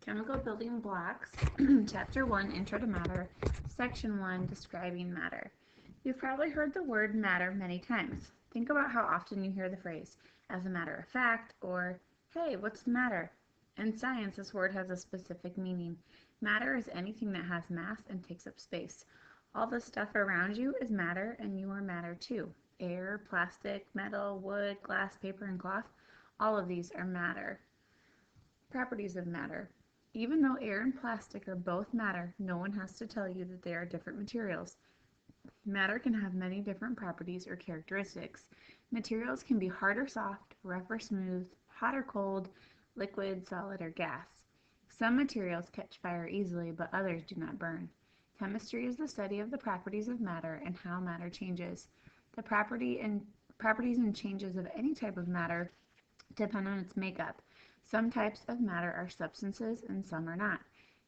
Chemical Building Blocks, Chapter 1, Intro to Matter, Section 1, Describing Matter. You've probably heard the word matter many times. Think about how often you hear the phrase, as a matter of fact, or, hey, what's the matter? In science, this word has a specific meaning. Matter is anything that has mass and takes up space. All the stuff around you is matter, and you are matter too. Air, plastic, metal, wood, glass, paper, and cloth, all of these are matter. Properties of matter. Even though air and plastic are both matter, no one has to tell you that they are different materials. Matter can have many different properties or characteristics. Materials can be hard or soft, rough or smooth, hot or cold, liquid, solid, or gas. Some materials catch fire easily, but others do not burn. Chemistry is the study of the properties of matter and how matter changes. The properties and changes of any type of matter depend on its makeup. Some types of matter are substances and some are not.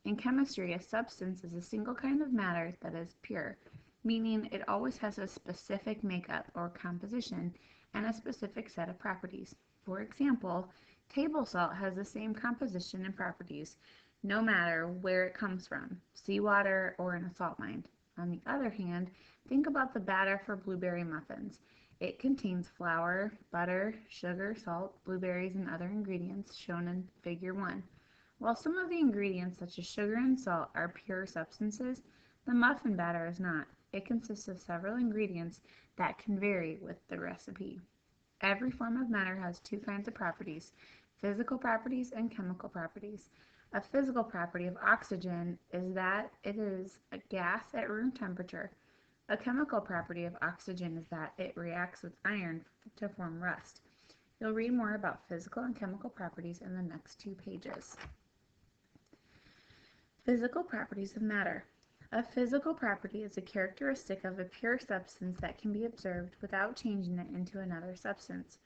In chemistry, a substance is a single kind of matter that is pure, meaning it always has a specific makeup or composition and a specific set of properties. For example, table salt has the same composition and properties no matter where it comes from, seawater or in a salt mine. On the other hand, think about the batter for blueberry muffins. It contains flour, butter, sugar, salt, blueberries, and other ingredients shown in Figure 1. While some of the ingredients, such as sugar and salt, are pure substances, the muffin batter is not. It consists of several ingredients that can vary with the recipe. Every form of matter has two kinds of properties, physical properties and chemical properties. A physical property of oxygen is that it is a gas at room temperature. A chemical property of oxygen is that it reacts with iron to form rust. You'll read more about physical and chemical properties in the next 2 pages. Physical properties of matter. A physical property is a characteristic of a pure substance that can be observed without changing it into another substance.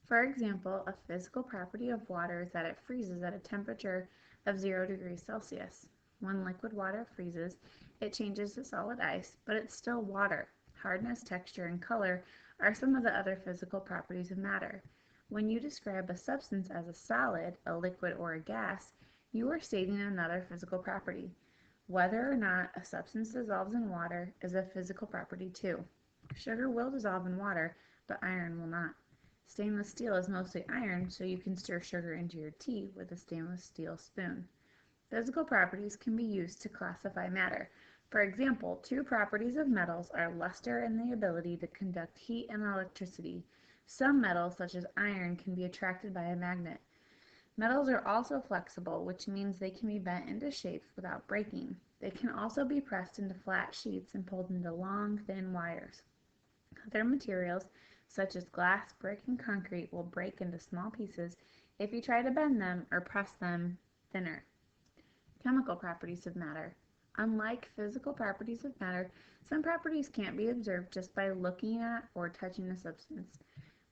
For example, a physical property of water is that it freezes at a temperature of 0 degrees Celsius. When liquid water freezes, it changes to solid ice, but it's still water. Hardness, texture, and color are some of the other physical properties of matter. When you describe a substance as a solid, a liquid, or a gas, you are stating another physical property. Whether or not a substance dissolves in water is a physical property too. Sugar will dissolve in water, but iron will not. Stainless steel is mostly iron, so you can stir sugar into your tea with a stainless steel spoon. Physical properties can be used to classify matter. For example, 2 properties of metals are luster and the ability to conduct heat and electricity. Some metals, such as iron, can be attracted by a magnet. Metals are also flexible, which means they can be bent into shapes without breaking. They can also be pressed into flat sheets and pulled into long, thin wires. Other materials, such as glass, brick, and concrete, will break into small pieces if you try to bend them or press them thinner. Chemical properties of matter. Unlike physical properties of matter, some properties can't be observed just by looking at or touching a substance.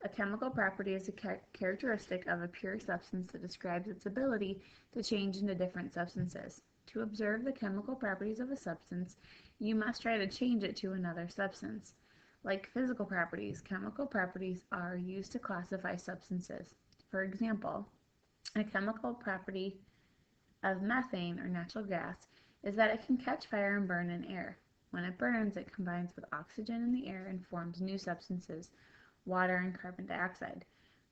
A chemical property is a characteristic of a pure substance that describes its ability to change into different substances. To observe the chemical properties of a substance, you must try to change it to another substance. Like physical properties, chemical properties are used to classify substances. For example, a chemical property of methane, or natural gas, is that it can catch fire and burn in air. When it burns, it combines with oxygen in the air and forms new substances, water and carbon dioxide.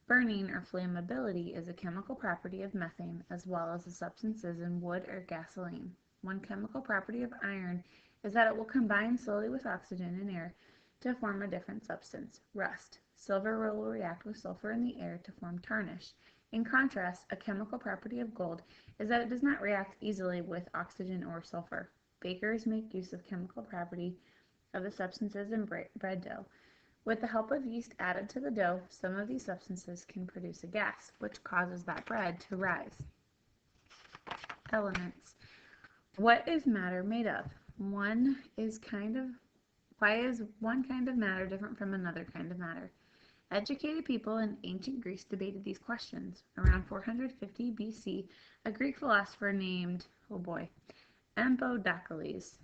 Burning, or flammability, is a chemical property of methane as well as the substances in wood or gasoline. One chemical property of iron is that it will combine slowly with oxygen in air to form a different substance, rust. Silver will react with sulfur in the air to form tarnish. In contrast, a chemical property of gold is that it does not react easily with oxygen or sulfur. Bakers make use of chemical property of the substances in bread dough. With the help of yeast added to the dough, some of these substances can produce a gas, which causes that bread to rise. Elements. What is matter made of? Why is one kind of matter different from another kind of matter? Educated people in ancient Greece debated these questions. Around 450 BC, a Greek philosopher named, Empedocles,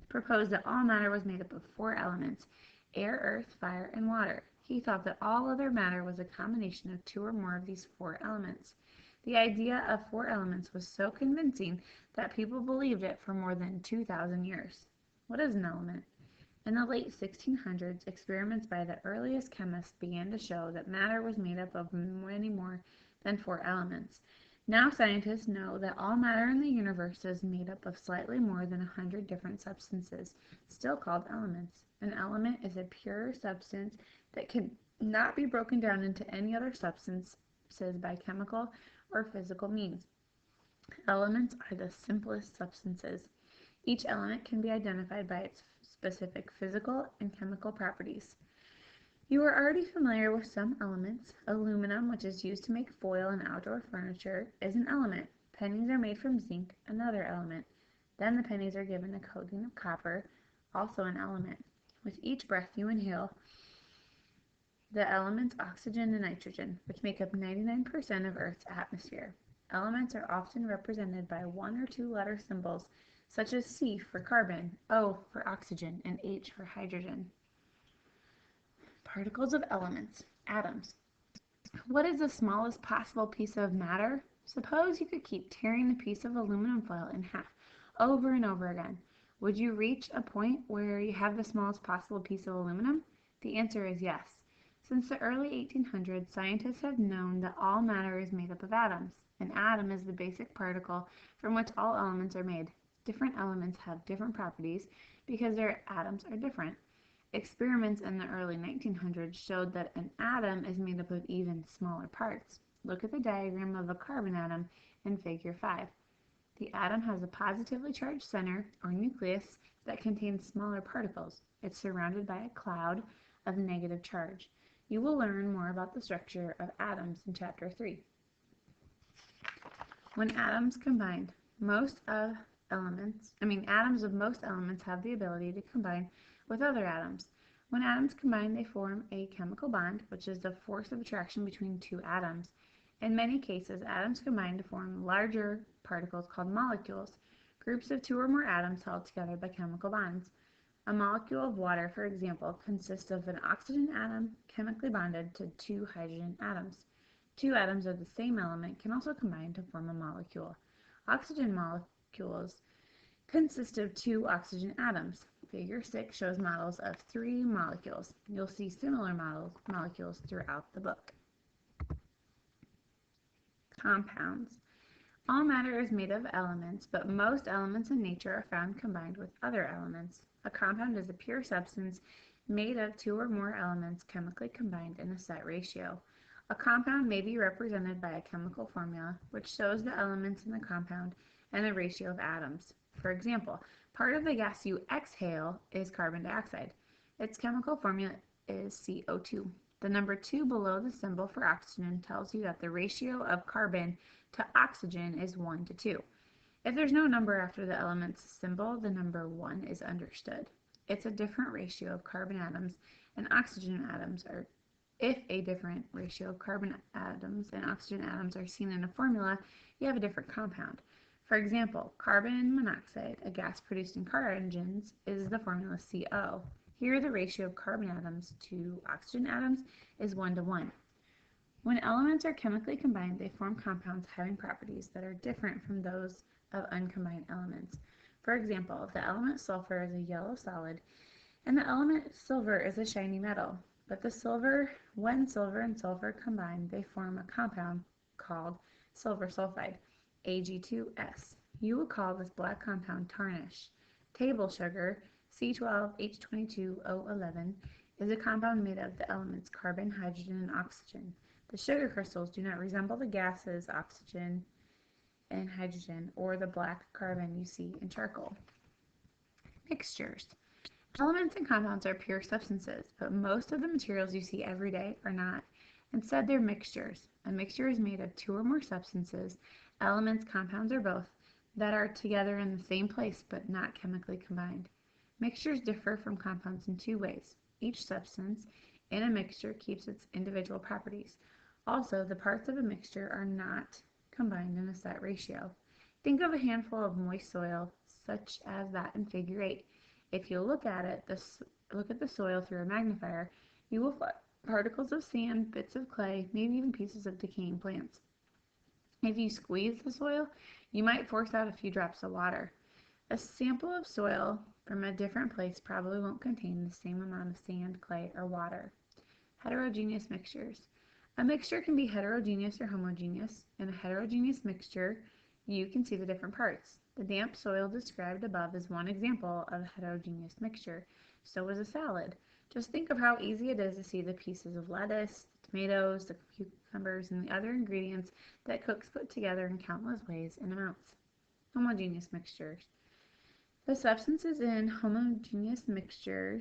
proposed that all matter was made up of 4 elements: air, earth, fire, and water. He thought that all other matter was a combination of 2 or more of these 4 elements. The idea of four elements was so convincing that people believed it for more than 2,000 years. What is an element? In the late 1600s, experiments by the earliest chemists began to show that matter was made up of many more than four elements. Now scientists know that all matter in the universe is made up of slightly more than 100 different substances, still called elements. An element is a pure substance that cannot be broken down into any other substances by chemical or physical means. Elements are the simplest substances. Each element can be identified by its specific physical and chemical properties. You are already familiar with some elements. Aluminum, which is used to make foil and outdoor furniture, is an element. Pennies are made from zinc, another element. Then the pennies are given a coating of copper, also an element. With each breath you inhale, the elements oxygen and nitrogen, which make up 99% of Earth's atmosphere. Elements are often represented by one or two letter symbols, such as C for carbon, O for oxygen, and H for hydrogen. Particles of elements, atoms. What is the smallest possible piece of matter? Suppose you could keep tearing the piece of aluminum foil in half over and over again. Would you reach a point where you have the smallest possible piece of aluminum? The answer is yes. Since the early 1800s, scientists have known that all matter is made up of atoms. An atom is the basic particle from which all elements are made. Different elements have different properties because their atoms are different. Experiments in the early 1900s showed that an atom is made up of even smaller parts. Look at the diagram of a carbon atom in Figure 5. The atom has a positively charged center, or nucleus, that contains smaller particles. It's surrounded by a cloud of negative charge. You will learn more about the structure of atoms in Chapter 3. When atoms combine, atoms of most elements have the ability to combine with other atoms. When atoms combine, they form a chemical bond, which is the force of attraction between two atoms. In many cases, atoms combine to form larger particles called molecules, groups of two or more atoms held together by chemical bonds. A molecule of water, for example, consists of an oxygen atom chemically bonded to two hydrogen atoms. Two atoms of the same element can also combine to form a molecule. Oxygen molecules consist of two oxygen atoms. Figure 6 shows models of three molecules. You'll see similar molecules throughout the book. Compounds. All matter is made of elements, but most elements in nature are found combined with other elements. A compound is a pure substance made of two or more elements chemically combined in a set ratio. A compound may be represented by a chemical formula, which shows the elements in the compound and the ratio of atoms. For example, part of the gas you exhale is carbon dioxide. Its chemical formula is CO2. The number 2 below the symbol for oxygen tells you that the ratio of carbon to oxygen is 1 to 2. If there's no number after the element's symbol, the number 1 is understood. It's a different ratio of carbon atoms and oxygen atoms are. If a different ratio of carbon atoms and oxygen atoms are seen in a formula, you have a different compound. For example, carbon monoxide, a gas produced in car engines, is the formula CO. Here, the ratio of carbon atoms to oxygen atoms is 1 to 1. When elements are chemically combined, they form compounds having properties that are different from those of uncombined elements. For example, the element sulfur is a yellow solid, and the element silver is a shiny metal. But when silver and sulfur combine, they form a compound called silver sulfide, Ag2S. You will call this black compound tarnish. Table sugar, C12H22O11, is a compound made of the elements carbon, hydrogen, and oxygen. The sugar crystals do not resemble the gases oxygen and hydrogen or the black carbon you see in charcoal. Mixtures. Elements and compounds are pure substances, but most of the materials you see every day are not. Instead, they're mixtures. A mixture is made of two or more substances, elements, compounds, or both, that are together in the same place but not chemically combined. Mixtures differ from compounds in two ways. Each substance in a mixture keeps its individual properties. Also, the parts of a mixture are not combined in a set ratio. Think of a handful of moist soil, such as that in Figure 8. If you look at the soil through a magnifier, you will find particles of sand, bits of clay, maybe even pieces of decaying plants. If you squeeze the soil, you might force out a few drops of water. A sample of soil from a different place probably won't contain the same amount of sand, clay, or water. Heterogeneous mixtures. A mixture can be heterogeneous or homogeneous. In a heterogeneous mixture, you can see the different parts. The damp soil described above is one example of a heterogeneous mixture. So is a salad. Just think of how easy it is to see the pieces of lettuce, the tomatoes, the cucumbers, and the other ingredients that cooks put together in countless ways and amounts. Homogeneous mixtures. The substances in homogeneous mixture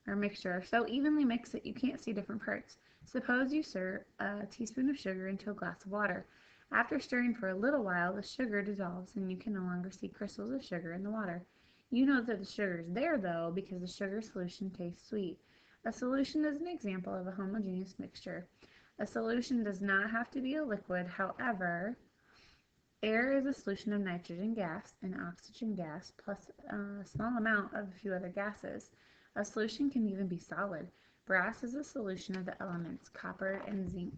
are so evenly mixed that you can't see different parts. Suppose you stir a teaspoon of sugar into a glass of water. After stirring for a little while, the sugar dissolves and you can no longer see crystals of sugar in the water. You know that the sugar is there though because the sugar solution tastes sweet. A solution is an example of a homogeneous mixture. A solution does not have to be a liquid, however, air is a solution of nitrogen gas and oxygen gas plus a small amount of a few other gases. A solution can even be solid. Brass is a solution of the elements copper and zinc.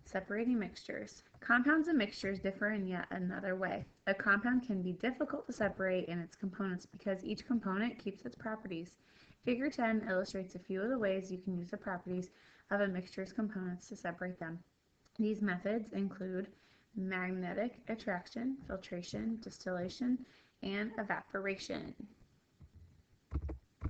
Separating mixtures. Compounds and mixtures differ in yet another way. A compound can be difficult to separate in its components because each component keeps its properties. Figure 10 illustrates a few of the ways you can use the properties of a mixture's components to separate them. These methods include magnetic attraction, filtration, distillation, and evaporation.